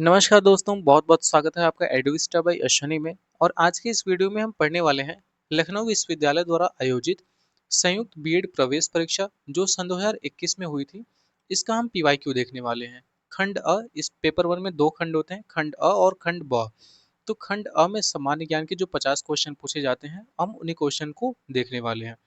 नमस्कार दोस्तों, बहुत बहुत स्वागत है आपका एडुविस्टा बाय अश्वनी में। और आज की इस वीडियो में हम पढ़ने वाले हैं लखनऊ विश्वविद्यालय द्वारा आयोजित संयुक्त बीएड प्रवेश परीक्षा जो सन 2021 में हुई थी। इसका हम पीवाईक्यू देखने वाले हैं। खंड अ, इस पेपर वन में दो खंड होते हैं, खंड अ और खंड ब। तो खंड अ में सामान्य ज्ञान के जो 50 क्वेश्चन पूछे जाते हैं, हम उन्हीं क्वेश्चन को देखने वाले हैं।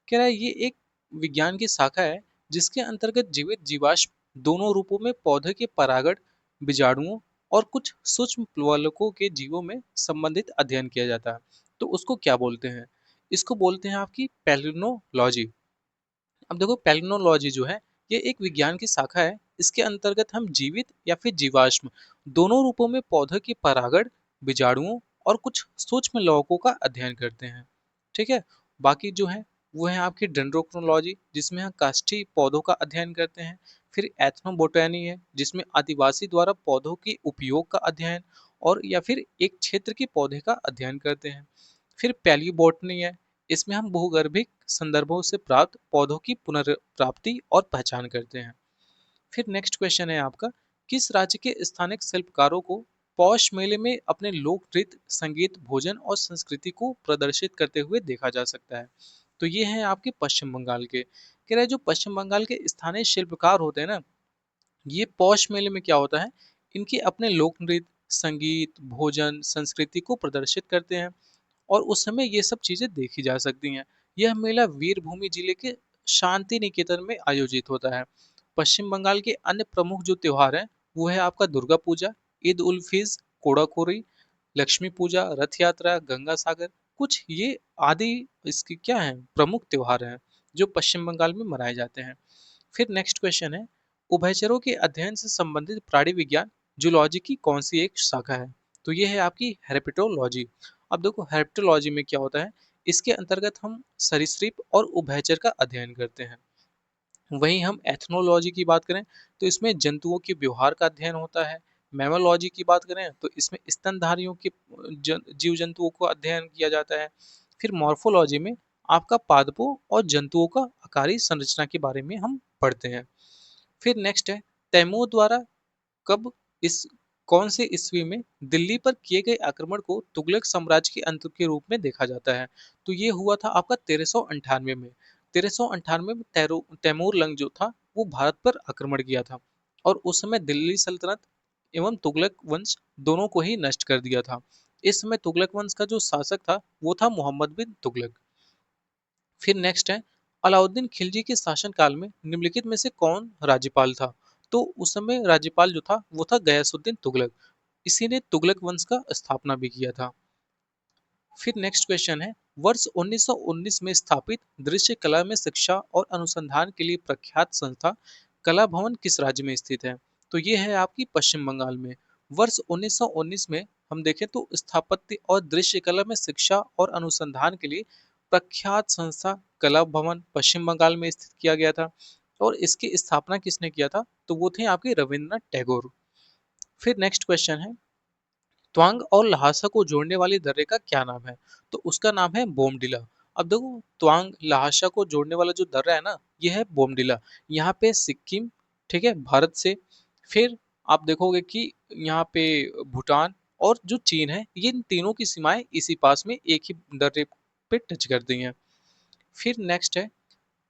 कह रहा है ये एक विज्ञान की शाखा है जिसके अंतर्गत जीवित जीवाश्म दोनों रूपों में पौधे के परागण, बीजाणुओं और कुछ सूक्ष्म प्लवकों के जीवों में संबंधित अध्ययन किया जाता है। तो उसको क्या बोलते हैं? इसको बोलते हैं आपकी पैलिनोलॉजी। अब देखो, पैलिनोलॉजी जो है ये एक विज्ञान की शाखा है। इसके अंतर्गत हम जीवित या फिर जीवाश्म दोनों रूपों में पौधे के परागण, बीजाणुओं और कुछ सूक्ष्म लवकों का अध्ययन करते हैं। ठीक है। बाकी जो है वो है आपकी डेंड्रोक्रोनोलॉजी, जिसमें हम काष्ठीय पौधों का अध्ययन करते हैं। फिर एथनोबोटैनी है, जिसमें आदिवासी द्वारा पौधों के उपयोग का अध्ययन और या फिर एक क्षेत्र के पौधे का अध्ययन करते हैं। फिर पैलियोबोटनी है, इसमें हम भूगर्भिक संदर्भों से प्राप्त पौधों की पुनर्प्राप्ति और पहचान करते हैं। फिर नेक्स्ट क्वेश्चन है आपका, किस राज्य के स्थानिक शिल्पकारों को पौष मेले में अपने लोक नृत्य, संगीत, भोजन और संस्कृति को प्रदर्शित करते हुए देखा जा सकता है? तो ये है आपके पश्चिम बंगाल के। कह रहे हैं जो पश्चिम बंगाल के स्थानीय शिल्पकार होते हैं ना, ये पौष मेले में क्या होता है, इनके अपने लोक नृत्य, संगीत, भोजन, संस्कृति को प्रदर्शित करते हैं और उस समय ये सब चीजें देखी जा सकती हैं। यह मेला वीरभूमि जिले के शांति निकेतन में आयोजित होता है। पश्चिम बंगाल के अन्य प्रमुख जो त्योहार हैं वो है आपका दुर्गा पूजा, ईद उल फिज, कोड़ाकोरी, लक्ष्मी पूजा, रथ यात्रा, गंगा सागर। कुछ ये आदि इसके क्या हैं, प्रमुख त्योहार हैं जो पश्चिम बंगाल में मनाए जाते हैं। फिर नेक्स्ट क्वेश्चन है, उभयचरों के अध्ययन से संबंधित प्राणी विज्ञान जूलॉजी की कौन सी एक शाखा है? तो ये है आपकी हेर्पेटोलॉजी। अब देखो, हेर्पेटोलॉजी में क्या होता है, इसके अंतर्गत हम सरीसृप और उभयचर का अध्ययन करते हैं। वहीं हम एथनोलॉजी की बात करें तो इसमें जंतुओं के व्यवहार का अध्ययन होता है। मैमोलॉजी की बात करें तो इसमें स्तनधारियों के जीव जंतुओं को अध्ययन किया जाता है। फिर मॉर्फोलॉजी में आपका पादपों और जंतुओं का आकारीय संरचना के बारे में हम पढ़ते हैं। फिर नेक्स्ट है, तैमूर द्वारा कब, इस कौन से ईस्वी में दिल्ली पर किए गए आक्रमण को तुगलक साम्राज्य के अंत के रूप में देखा जाता है? तो ये हुआ था आपका 1398 में। 1398 में तैमूर लंग जो था वो भारत पर आक्रमण किया था और उस समय दिल्ली सल्तनत एवं तुगलक वंश दोनों को ही नष्ट कर दिया था। इस समय तुगलक वंश का जो शासक था वो था मोहम्मद बिन तुगलक। फिर नेक्स्ट है, अलाउद्दीन खिलजी के शासनकाल में निम्नलिखित में से कौन राज्यपाल था? तो उस समय राज्यपाल जो था वो था गयासुद्दीन तुगलक। इसी ने तुगलक वंश का स्थापना भी किया था। फिर नेक्स्ट क्वेश्चन है, वर्ष 1919 में स्थापित दृश्य कला में शिक्षा और अनुसंधान के लिए प्रख्यात संस्था कला भवन किस राज्य में स्थित है? तो ये है आपकी पश्चिम बंगाल में। वर्ष 1919 में हम देखें तो स्थापत्य और दृश्य कला में शिक्षा और अनुसंधान के लिए प्रख्यात संस्था कला भवन पश्चिम बंगाल में स्थित किया गया था। और इसकी स्थापना किसने किया था? तो वो थे आपके रविन्द्रनाथ टैगोर। फिर नेक्स्ट क्वेश्चन है, त्वांग और लहासा को जोड़ने वाली दर्रे का क्या नाम है? तो उसका नाम है बोमडिला। अब देखो, त्वांग लहासा को जोड़ने वाला जो दर्रा है ना, ये है बोमडिला। यहाँ पे सिक्किम, ठीक है, भारत से, फिर आप देखोगे कि यहाँ पे भूटान और जो चीन है, ये इन तीनों की सीमाएं इसी पास में एक ही दर्रे पे टच करती हैं। फिर नेक्स्ट है,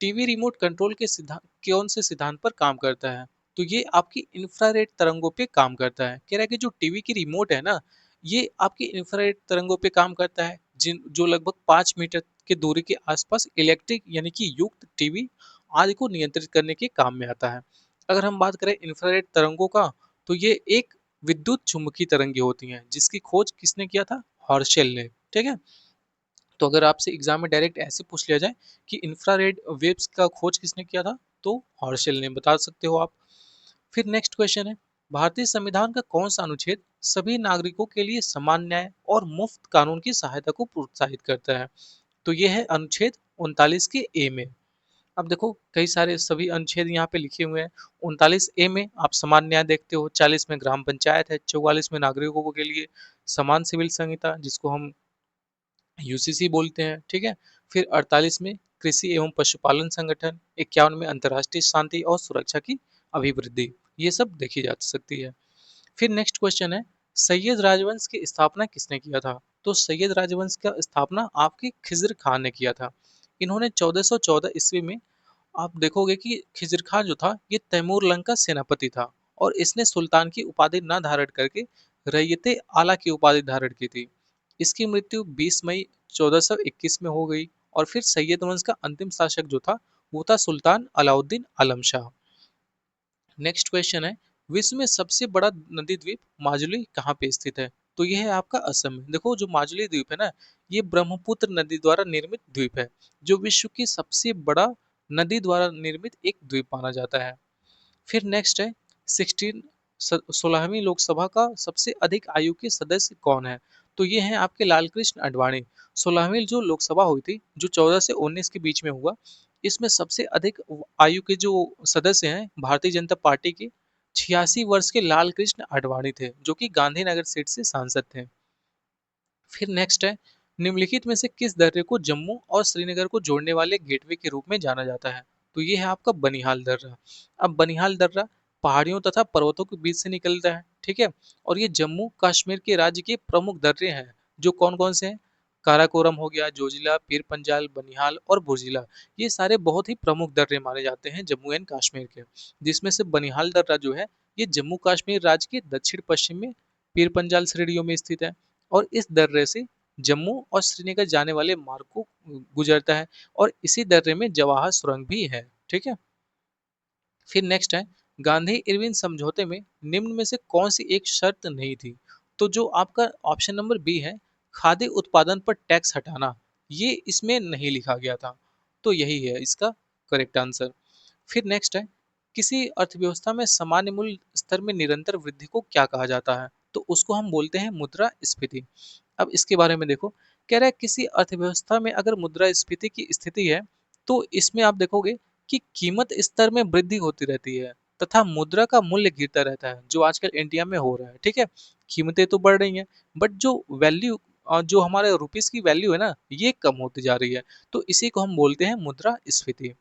टीवी रिमोट कंट्रोल के सिद्धांत कौन से सिद्धांत पर काम करता है? तो ये आपकी इंफ्रारेड तरंगों पे काम करता है। कह रहा है कि जो टीवी की रिमोट है ना, ये आपकी इंफ्रारेड तरंगों पे काम करता है, जिन जो लगभग 5 मीटर के दूरी के आसपास इलेक्ट्रिक यानी कि युक्त टीवी आदि को नियंत्रित करने के काम में आता है। अगर हम बात करें इंफ्रारेड तरंगों का, तो ये एक विद्युत चुम्बकीय तरंगे होती हैं जिसकी खोज किसने किया था? हॉर्शेल ने। ठीक है। तो अगर आपसे एग्जाम में डायरेक्ट ऐसे पूछ लिया जाए कि इंफ्रारेड वेव्स का खोज किसने किया था, तो हॉर्शेल ने, बता सकते हो आप। फिर नेक्स्ट क्वेश्चन है, भारतीय संविधान का कौन सा अनुच्छेद सभी नागरिकों के लिए समान न्याय और मुफ्त कानून की सहायता को प्रोत्साहित करता है? तो ये है अनुच्छेद 39 के ए में। अब देखो, कई सारे सभी अनुच्छेद यहाँ पे लिखे हुए हैं। 39 ए में आप समान न्याय देखते हो, 40 में ग्राम पंचायत है, 44 में नागरिकों के लिए समान सिविल संहिता जिसको हम यूसीसी बोलते हैं, ठीक है। फिर 48 में कृषि एवं पशुपालन संगठन, 51 में अंतर्राष्ट्रीय शांति और सुरक्षा की अभिवृद्धि, ये सब देखी जा सकती है। फिर नेक्स्ट क्वेश्चन है, सैयद राजवंश की स्थापना किसने किया था? तो सैयद राजवंश का स्थापना आपके खिज्र खान ने किया था। इन्होंने 1414 ईस्वी में, आप देखोगे कि खिज्र खान जो था ये तैमूर लंग का सेनापति था, और इसने सुल्तान की उपाधि न धारण करके रैयते आला की उपाधि धारण की थी। इसकी मृत्यु 20 मई 1421 में हो गई। और फिर सैयद वंश का अंतिम शासक जो था वो था सुल्तान अलाउद्दीन आलम शाह। नेक्स्ट क्वेश्चन है, विश्व में सबसे बड़ा नदी द्वीप माजुली कहाँ पे स्थित है? तो यह है आपका असम में। देखो जो माजुली द्वीप है ना, ये ब्रह्मपुत्र नदी द्वारा निर्मित द्वीप है, जो विश्व की सबसे बड़ा नदी द्वारा निर्मित एक द्वीप माना जाता है। फिर नेक्स्ट है, 16वीं लोकसभा का सबसे अधिक आयु के सदस्य कौन है? तो ये हैं आपके लाल कृष्ण आडवाणी। 16वीं जो लोकसभा हुई थी, जो 14 से 19 के बीच में हुआ, इसमें सबसे अधिक आयु के जो सदस्य हैं भारतीय जनता पार्टी के 86 वर्ष के लाल कृष्ण आडवाणी थे, जो कि गांधीनगर सीट से सांसद थे। फिर नेक्स्ट है, निम्नलिखित में से किस दर्रे को जम्मू और श्रीनगर को जोड़ने वाले गेटवे के रूप में जाना जाता है? तो ये है आपका बनिहाल दर्रा। अब बनिहाल दर्रा पहाड़ियों तथा पर्वतों के बीच से निकलता है, ठीक है। और ये जम्मू कश्मीर के राज्य के प्रमुख दर्रे हैं, जो कौन कौन से हैं? काराकोरम हो गया, जोजिला, पीर पंजाल, बनिहाल और बुर्जिला। ये सारे बहुत ही प्रमुख दर्रे माने जाते हैं जम्मू एंड कश्मीर के, जिसमें से बनिहाल दर्रा जो है ये जम्मू कश्मीर राज्य के दक्षिण पश्चिम में पीर पंजाल श्रेणियों में स्थित है। और इस दर्रे से जम्मू और श्रीनगर जाने वाले मार्ग को गुजरता है, और इसी दर्रे में जवाहर सुरंग भी है, ठीक है। फिर नेक्स्ट है, गांधी इरविन समझौते में निम्न में से कौन सी एक शर्त नहीं थी? तो जो आपका ऑप्शन नंबर बी है, खाद्य उत्पादन पर टैक्स हटाना, ये इसमें नहीं लिखा गया था। तो यही है इसका करेक्ट आंसर। फिर नेक्स्ट है, किसी अर्थव्यवस्था में सामान्य मूल्य स्तर में निरंतर वृद्धि को क्या कहा जाता है? तो उसको हम बोलते हैं मुद्रा स्फीति। अब इसके बारे में देखो, कह रहा है किसी अर्थव्यवस्था में अगर मुद्रा स्फीति की स्थिति है, तो इसमें आप देखोगे कि कीमत स्तर में वृद्धि होती रहती है तथा मुद्रा का मूल्य गिरता रहता है, जो आजकल इंडिया में हो रहा है, ठीक है। कीमतें तो बढ़ रही हैं, बट जो वैल्यू, जो हमारे रुपीस की वैल्यू है ना, ये कम होती जा रही है। तो इसी को हम बोलते हैं मुद्रा स्फीति।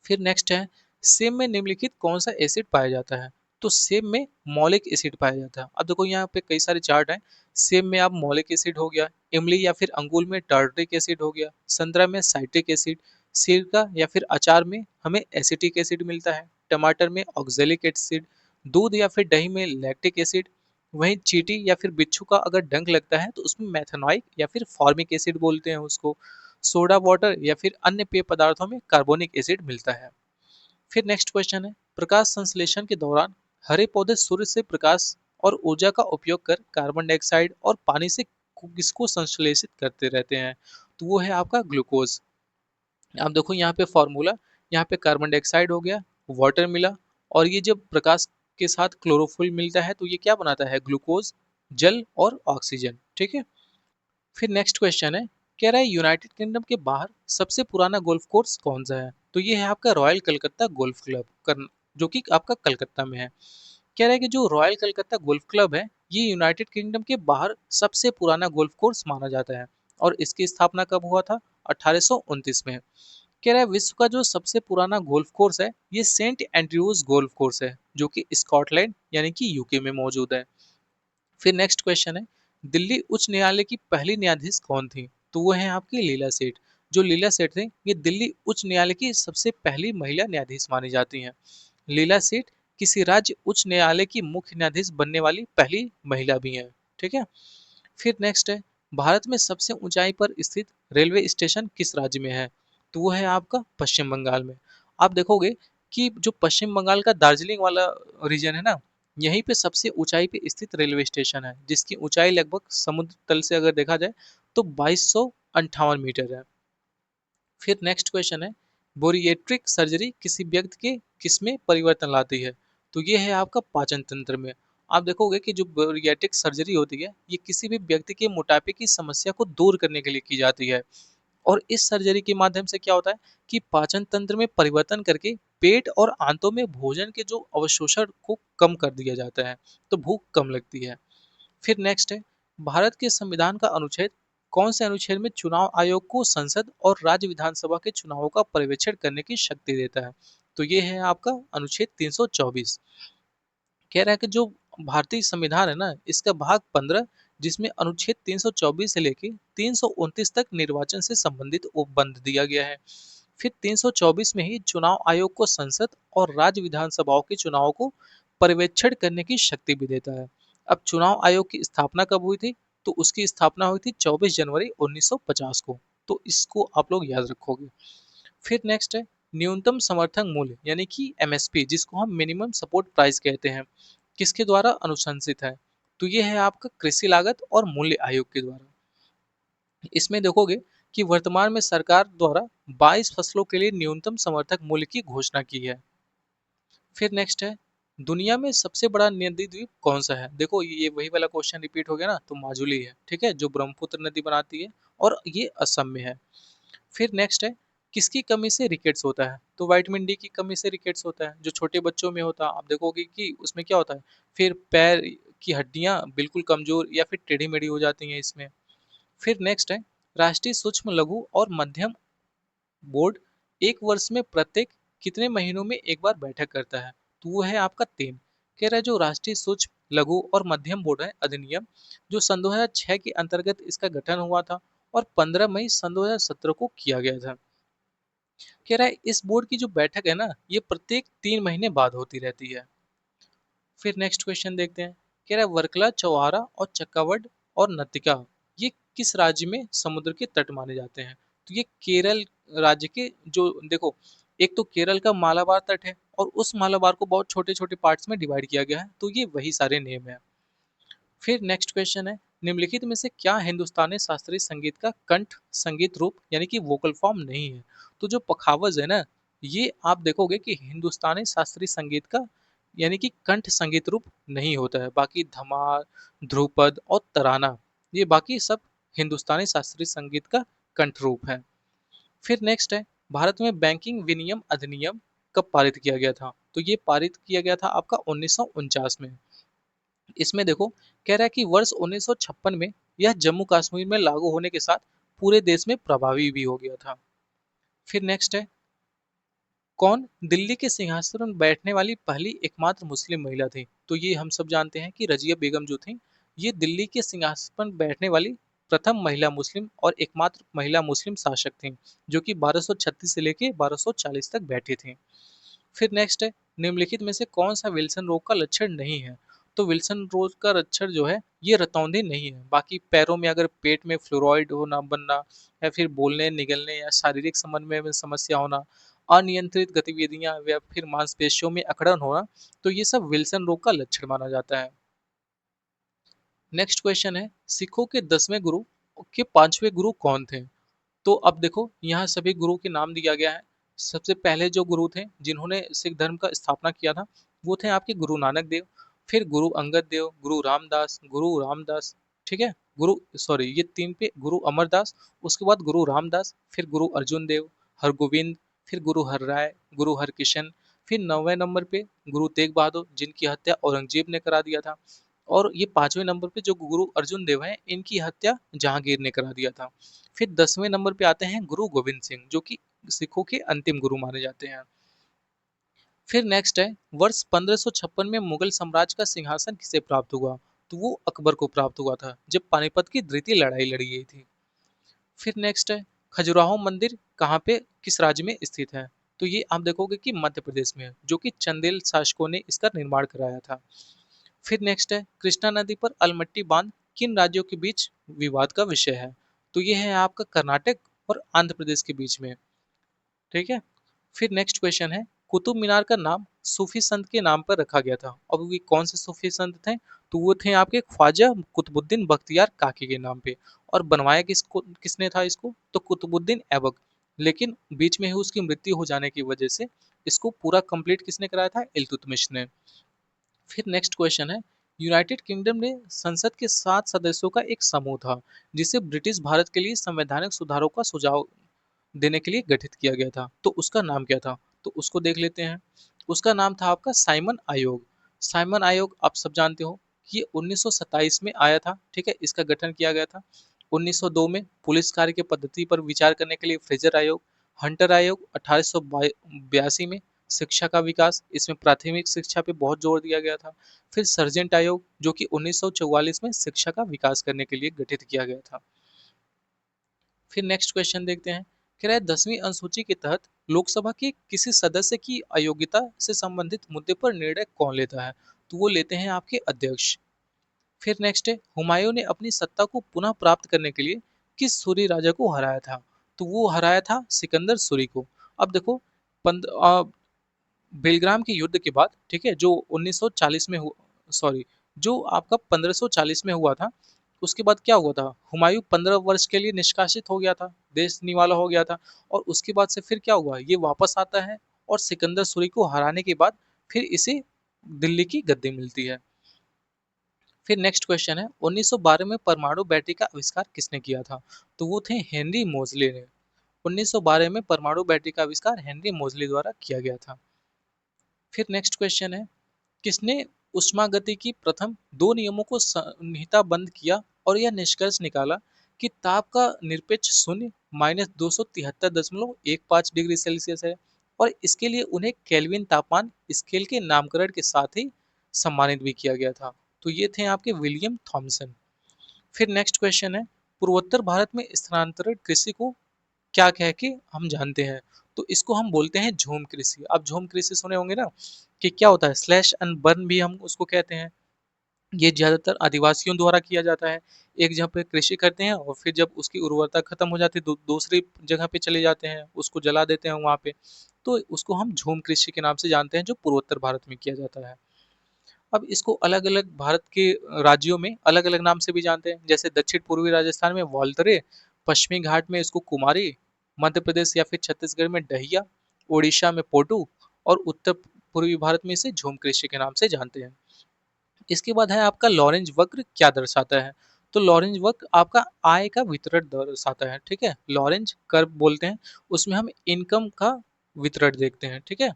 फिर नेक्स्ट है, सेब में निम्नलिखित कौन सा एसिड पाया जाता है? तो सेब में मौलिक एसिड पाया जाता है। अब देखो यहाँ पे कई सारे चार्ट हैं। सेब में आप मौलिक एसिड हो गया, इमली या फिर अंगूर में टार्टरिक एसिड हो गया, संतरा में साइट्रिक एसिड, सिरका या फिर अचार में हमें एसिटिक एसिड मिलता है, टमाटर में ऑक्जेलिक एसिड, दूध या फिर दही में लैक्टिक एसिड, वहीं चींटी या फिर बिच्छू का अगर डंक लगता है तो उसमें मैथेनॉइक या फिर फॉर्मिक एसिड बोलते हैं उसको, सोडा वाटर या फिर अन्य पेय पदार्थों में कार्बोनिक एसिड मिलता है। फिर नेक्स्ट क्वेश्चन है, प्रकाश संश्लेषण के दौरान हरे पौधे सूर्य से प्रकाश और ऊर्जा का उपयोग कर कार्बन डाइऑक्साइड और पानी से किसको संश्लेषित करते रहते हैं? तो वो है आपका ग्लूकोज। आप देखो यहाँ पे फॉर्मूला, यहाँ पे कार्बन डाइऑक्साइड हो गया, वाटर मिला, और ये जब प्रकाश के साथ क्लोरोफिल मिलता है तो ये क्या बनाता है? ग्लूकोज, जल और ऑक्सीजन, ठीक है। फिर नेक्स्ट क्वेश्चन है, कह रहा है यूनाइटेड किंगडम के बाहर सबसे पुराना गोल्फ कोर्स कौन सा है? तो ये है आपका रॉयल कलकत्ता गोल्फ क्लब, जो कि आपका कलकत्ता में है। कह रहा है कि जो रॉयल कलकत्ता गोल्फ क्लब है, ये यूनाइटेड किंगडम के बाहर सबसे पुराना गोल्फ कोर्स माना जाता है, और इसकी स्थापना कब हुआ था? 1829 में। कह रहा है विश्व का जो सबसे पुराना गोल्फ कोर्स है ये सेंट एंड्रयूज गोल्फ कोर्स है, जो कि स्कॉटलैंड यानी कि यूके में मौजूद है। फिर नेक्स्ट क्वेश्चन है, दिल्ली उच्च न्यायालय की पहली न्यायाधीश कौन थी? तो वो है आपकी लीला सेठ। जो लीला सेठ थे ये दिल्ली उच्च न्यायालय की सबसे पहली महिला न्यायाधीश मानी जाती हैं। लीला सेठ किसी राज्य उच्च न्यायालय की मुख्य न्यायाधीश बनने वाली पहली महिला भी हैं, ठीक है। फिर नेक्स्ट है, भारत में सबसे ऊंचाई पर स्थित रेलवे स्टेशन किस राज्य में है? तो वो है आपका पश्चिम बंगाल में। आप देखोगे कि जो पश्चिम बंगाल का दार्जिलिंग वाला रीजन है ना, यहीं पे सबसे ऊंचाई पे स्थित रेलवे स्टेशन है, जिसकी ऊंचाई लगभग समुद्र तल से अगर देखा जाए तो 2258 मीटर है। फिर नेक्स्ट क्वेश्चन है, बोरिएट्रिक सर्जरी किसी व्यक्ति के किसमें परिवर्तन लाती है? तो ये है आपका पाचन तंत्र में। आप देखोगे कि जो बोरिएट्रिक सर्जरी होती है ये किसी भी व्यक्ति के मोटापे की समस्या को दूर करने के लिए की जाती है, और इस सर्जरी के माध्यम से क्या होता है कि पाचन तंत्र में परिवर्तन करके पेट और आंतों में भोजन के जो अवशोषण को कम कर दिया जाता है, तो भूख कम लगती है। फिर नेक्स्ट है, भारत के संविधान का अनुच्छेद कौन से अनुच्छेद में चुनाव आयोग को संसद और राज्य विधानसभा के चुनावों का पर्यवेक्षण करने की शक्ति देता है? तो ये है आपका अनुच्छेद 324। कह रहा है कि जो भारतीय संविधान है ना, इसका भाग 15, जिसमें अनुच्छेद 324 से लेके 329 तक निर्वाचन से संबंधित उपबंध दिया गया है। फिर 324 में ही चुनाव आयोग को संसद और राज्य विधानसभाओं के चुनावों को पर्यवेक्षण करने की शक्ति भी देता है। अब चुनाव आयोग की स्थापना कब हुई थी? तो उसकी स्थापना हुई थी 24 जनवरी 1950 को। तो इसको आप लोग याद रखोगे। फिर नेक्स्ट है न्यूनतम समर्थन मूल्य यानी कि एमएसपी, जिसको हम मिनिमम सपोर्ट प्राइस कहते हैं, किसके द्वारा अनुशंसित है? तो ये है आपका कृषि लागत और मूल्य आयोग के द्वारा। इसमें देखोगे कि वर्तमान में सरकार द्वारा 22 फसलों के लिए न्यूनतम समर्थक मूल्य की घोषणा की है। फिर नेक्स्ट है दुनिया में सबसे बड़ा नदी द्वीप कौन सा है? देखो ये वही वाला क्वेश्चन रिपीट हो गया ना, तो माजुली है, ठीक है, जो ब्रह्मपुत्र नदी बनाती है और ये असम में है। फिर नेक्स्ट है किसकी कमी से रिकेट्स होता है? तो विटामिन डी की कमी से रिकेट्स होता है, जो छोटे बच्चों में होता है। आप देखोगे कि उसमें क्या होता है, फिर पैर की हड्डियां बिल्कुल कमजोर या फिर टेढ़ी मेढ़ी हो जाती हैं इसमें। फिर नेक्स्ट है राष्ट्रीय सूक्ष्म लघु और मध्यम बोर्ड एक वर्ष में प्रत्येक कितने महीनों में एक बार बैठक करता है? तो वो है आपका 3। कह रहा है जो राष्ट्रीय सूक्ष्म लघु और मध्यम बोर्ड है अधिनियम, जो सन 2006 के अंतर्गत इसका गठन हुआ था और 15 मई सन 2017 को किया गया था। कह रहा है इस बोर्ड की जो बैठक है ना, ये प्रत्येक 3 महीने बाद होती रहती है। फिर नेक्स्ट क्वेश्चन देखते हैं। कह रहा है वर्कला, चौहारा और चक्कावड और नतिका ये किस राज्य में समुद्र के तट माने जाते हैं? तो ये केरल राज्य के, जो देखो एक तो केरल का मालाबार तट है और उस मालाबार को बहुत छोटे छोटे पार्ट्स में डिवाइड किया गया है, तो ये वही सारे नेम है। फिर नेक्स्ट क्वेश्चन है निम्नलिखित में से क्या हिंदुस्तानी शास्त्रीय संगीत का कंठ संगीत रूप यानी कि वोकल फॉर्म नहीं है? तो जो पखावज है ना, ये आप देखोगे कि हिंदुस्तानी शास्त्रीय संगीत का यानी कि कंठ संगीत रूप नहीं होता है। बाकी धमार, ध्रुपद और तराना ये बाकी सब हिंदुस्तानी शास्त्रीय संगीत का कंठ रूप है। फिर नेक्स्ट है भारत में बैंकिंग विनियम अधिनियम कब पारित किया गया था? तो ये पारित किया गया था आपका 1949 में। इसमें देखो कह रहा है कि वर्ष 1956 में यह जम्मू कश्मीर में लागू होने के साथ पूरे देश में प्रभावी भी हो गया था। फिर नेक्स्ट है कौन दिल्ली के सिंहासन पर बैठने वाली पहली एकमात्र मुस्लिम महिला थी? तो ये हम सब जानते हैं कि रजिया बेगम जो थी, ये दिल्ली के सिंहासन पर बैठने वाली प्रथम महिला मुस्लिम और एकमात्र महिला मुस्लिम शासक थी, जो कि 1236 से लेके 1240 तक बैठी थी। फिर नेक्स्ट है निम्नलिखित में से कौन सा विल्सन रोग का लक्षण नहीं है? तो विल्सन रोग का लक्षण जो है ये रतौंधी नहीं है। बाकी पैरों में अगर पेट में फ्लोराइड होना बनना या फिर बोलने निगलने या शारीरिक संबंध में समस्या होना, अनियंत्रित गतिविधियां या फिर मांसपेशियों में अकड़न होना, तो ये सब विल्सन रोग का लक्षण माना जाता है। नेक्स्ट क्वेश्चन है सिखों के 10वें गुरु के 5वें गुरु कौन थे? तो अब देखो यहाँ सभी गुरु के नाम दिया गया है। सबसे पहले जो गुरु थे जिन्होंने सिख धर्म का स्थापना किया था, वो थे आपके गुरु नानक देव। फिर गुरु अंगद देव, गुरु रामदास, ठीक है, गुरु सॉरी ये 3 पे गुरु अमरदास, उसके बाद गुरु रामदास, फिर गुरु अर्जुन देव, हरगोविंद, फिर गुरु हरराय, गुरु हरकिशन, फिर 9वें नंबर पे गुरु तेग बहादुर, जिनकी हत्या औरंगजेब ने करा दिया था। और ये 5वें नंबर पे जो गुरु अर्जुन देव हैं, इनकी हत्या जहांगीर ने करा दिया था। फिर 10वें नंबर पे आते हैं गुरु गोविंद सिंह, जो कि सिखों के अंतिम गुरु माने जाते हैं। फिर नेक्स्ट है वर्ष 1556 में मुगल साम्राज्य का सिंहासन किसे प्राप्त हुआ? तो वो अकबर को प्राप्त हुआ था, जब पानीपत की द्वितीय लड़ाई लड़ी गई थी। फिर नेक्स्ट है खजुराहो मंदिर कहाँ पे किस राज्य में स्थित है? तो ये आप देखोगे कि मध्य प्रदेश में है, जो कि चंदेल शासकों ने इसका निर्माण कराया था। फिर नेक्स्ट है कृष्णा नदी पर अलमट्टी बांध किन राज्यों के बीच विवाद का विषय है? तो ये है आपका कर्नाटक और आंध्र प्रदेश के बीच में, ठीक है। फिर नेक्स्ट क्वेश्चन है कुतुब मीनार का नाम सूफी संत के नाम पर रखा गया था। अब वे कौन से सूफी संत थे? तो वो थे आपके ख्वाजा कुतुबुद्दीन बख्तियार काकी के नाम पे। और बनवाया किसने था इसको? तो कुतुबुद्दीन ऐबक। लेकिन बीच में ही उसकी मृत्यु हो जाने की वजह से इसको पूरा कंप्लीट किसने कराया था? इल्तुतमिश ने। फिर नेक्स्ट क्वेश्चन है यूनाइटेड किंगडम में संसद के 7 सदस्यों का एक समूह था, जिसे ब्रिटिश भारत के लिए संवैधानिक सुधारों का सुझाव देने के लिए गठित किया गया था। तो उसका नाम क्या था? तो उसको देख लेते हैं। उसका नाम था आपका साइमन आयोग। साइमन आयोग आप सब जानते हो कि ये 1927 में आया था, ठीक है, इसका गठन किया गया था। 1902 में पुलिस कार्य की पद्धति पर विचार करने के लिए फ्रेजर आयोग। हंटर आयोग 1882 में शिक्षा का विकास, इसमें प्राथमिक शिक्षा पे बहुत जोर दिया गया था। फिर सर्जेंट आयोग जो कि 1944 में शिक्षा का विकास करने के लिए गठित किया गया था। फिर नेक्स्ट क्वेश्चन देखते हैं। कह रहा है 10वीं अनुसूची के तहत लोकसभा के किसी सदस्य की अयोग्यता से संबंधित मुद्दे पर निर्णय कौन लेता है? तो वो लेते हैं आपके अध्यक्ष। फिर नेक्स्ट है, हुमायूं ने अपनी सत्ता को पुनः प्राप्त करने के लिए किस सूरी राजा को हराया था? तो वो हराया था सिकंदर सूरी को। अब देखो, बेलग्राम के युद्ध के बाद, ठीक है, जो 1940 में सॉरी, जो आपका 1540 में हुआ था, उसके बाद क्या हुआ था, हुमायूं 15 वर्ष के लिए निष्कासित हो गया था, देश निवाला हो गया था। और उसके बाद से फिर क्या हुआ, ये वापस आता है और सिकंदर सूरी को हराने के बाद फिर इसे दिल्ली की गद्दी मिलती है। फिर नेक्स्ट क्वेश्चन है, 1912 में परमाणु बैटरी का आविष्कार किसने किया था? तो वो थे हेनरी मोजले ने। 1912 में परमाणु बैटरी का आविष्कार हेनरी मोजले द्वारा किया गया था। फिर नेक्स्ट क्वेश्चन है, किसने उष्मागति की प्रथम दो नियमों को संहिताबद्ध किया और यह निष्कर्ष निकाला कि ताप का निरपेक्ष शून्य -273.15 डिग्री सेल्सियस है, और इसके लिए उन्हें केल्विन तापमान स्केल के नामकरण के साथ ही सम्मानित भी किया गया था। तो ये थे आपके विलियम थॉमसन। फिर नेक्स्ट क्वेश्चन है, पूर्वोत्तर भारत में स्थानांतरित कृषि को क्या कह के हम जानते हैं? तो इसको हम बोलते हैं झूम कृषि। आप झूम कृषि सुने होंगे ना, कि क्या होता है, स्लैश एंड बर्न भी हम उसको कहते हैं। ये ज्यादातर आदिवासियों द्वारा किया जाता है। एक जगह पे कृषि करते हैं और फिर जब उसकी उर्वरता खत्म हो जाती है दूसरी जगह पे चले जाते हैं, उसको जला देते हैं वहां पे। तो उसको हम झूम कृषि के नाम से जानते हैं, जो पूर्वोत्तर भारत में किया जाता है। अब इसको अलग अलग भारत के राज्यों में अलग अलग नाम से भी जानते हैं, जैसे दक्षिण पूर्वी राजस्थान में वाल्तरे, पश्चिमी घाट में इसको कुमारी, मध्य प्रदेश या फिर छत्तीसगढ़ में डहिया, उड़ीसा में पोटू, और उत्तर पूर्वी भारत में इसे झूम कृषि के नाम से जानते हैं। इसके बाद है आपका लॉरेंज वक्र क्या दर्शाता है? तो लॉरेंज वक्र आपका आय का वितरण दर्शाता है, ठीक है, लॉरेंज कर्व बोलते हैं। उसमें हम इनकम का वितरण देखते हैं, ठीक है।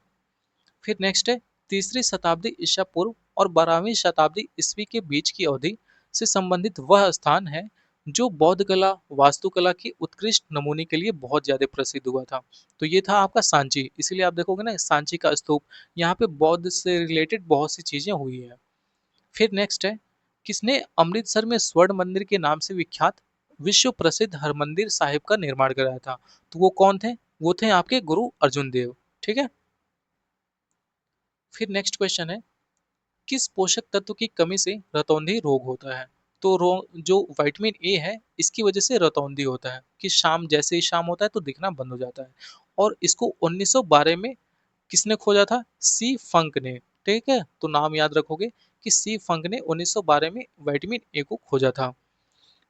फिर नेक्स्ट है, तीसरी शताब्दी ईसा पूर्व और 12वीं शताब्दी ईस्वी के बीच की अवधि से संबंधित वह स्थान है जो बौद्ध कला वास्तुकला के उत्कृष्ट नमूने के लिए बहुत ज्यादा प्रसिद्ध हुआ था। तो ये था आपका सांची। इसीलिए आप देखोगे ना, सांची का स्तूप, यहाँ पे बौद्ध से रिलेटेड बहुत सी चीजें हुई है। फिर नेक्स्ट है, किसने अमृतसर में स्वर्ण मंदिर के नाम से विख्यात विश्व प्रसिद्ध हरमंदिर साहिब का निर्माण कराया था? तो वो कौन थे? वो थे आपके गुरु अर्जुन देव, ठीक है। फिर नेक्स्ट क्वेश्चन है, किस पोषक तत्व की कमी से रतौंधी रोग होता है? तो जो विटामिन ए है, इसकी वजह से रतौंधी होता है, कि शाम जैसे ही शाम होता है तो दिखना बंद हो जाता है। और इसको 1912 में किसने खोजा था? सी फंक ने, ठीक है। तो नाम याद रखोगे कि सी फंक ने 1912 में विटामिन ए को खोजा था।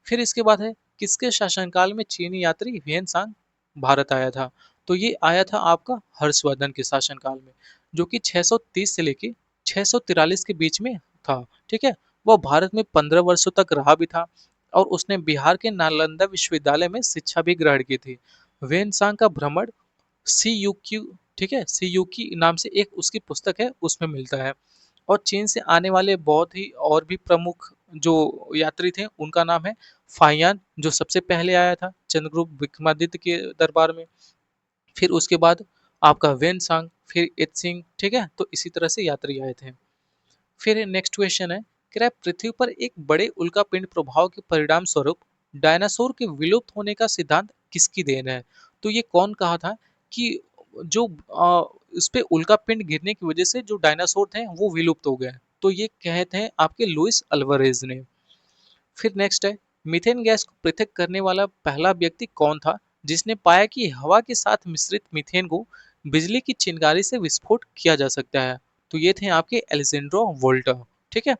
फिर इसके बाद है, किसके शासनकाल में चीनी यात्री ह्वेन सांग भारत आया था? तो ये आया था आपका हर्षवर्धन के शासनकाल में, जो कि 630 से लेके 643 के बीच में था, ठीक है। वह भारत में 15 वर्षों तक रहा भी था, और उसने बिहार के नालंदा विश्वविद्यालय में शिक्षा भी ग्रहण की थी। ह्वेन सांग का भ्रमण सी यू क्यू, ठीक है, सी यू की नाम से एक उसकी पुस्तक है, उसमें मिलता है। और चीन से आने वाले बहुत ही और भी प्रमुख जो यात्री थे, उनका नाम है फाहियान, जो सबसे पहले आया था चंद्रगुप्त विक्रमादित्य के दरबार में। फिर उसके बाद आपका वेन सांग, फिर इत्सिंग, ठीक है। तो इसी तरह से यात्री आए थे। फिर नेक्स्ट क्वेश्चन है, कह रहा है पृथ्वी पर एक बड़े उल्कापिंड प्रभाव के परिणाम स्वरूप डायनासोर के विलुप्त होने का सिद्धांत किसकी देन है? तो ये कौन कहा था कि जो इस पे उल्कापिंड गिरने की वजह से जो डायनासोर थे वो विलुप्त हो गए? तो ये कहते हैं आपके लुइस अल्वारेज ने। फिर नेक्स्ट है, मीथेन गैस को पृथक करने वाला पहला व्यक्ति कौन था जिसने पाया कि हवा के साथ मिश्रित मीथेन को बिजली की चिंगारी से विस्फोट किया जा सकता है? तो ये थे आपके एलेजेंड्रो वोल्टा, ठीक है।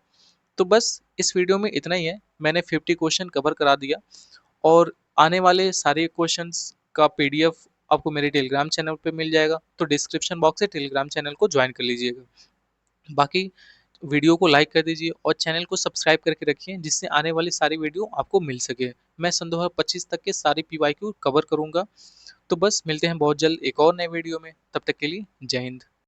तो बस इस वीडियो में इतना ही है। मैंने 50 क्वेश्चन कवर करा दिया, और आने वाले सारे क्वेश्चंस का पीडीएफ आपको मेरे टेलीग्राम चैनल पे मिल जाएगा, तो डिस्क्रिप्शन बॉक्स से टेलीग्राम चैनल को ज्वाइन कर लीजिएगा। बाकी वीडियो को लाइक कर दीजिए और चैनल को सब्सक्राइब करके रखिए, जिससे आने वाली सारी वीडियो आपको मिल सके। मैं सन 2025 तक के सारे पीवाईक्यू कवर करूंगा। तो बस मिलते हैं बहुत जल्द एक और नए वीडियो में, तब तक के लिए जय हिंद।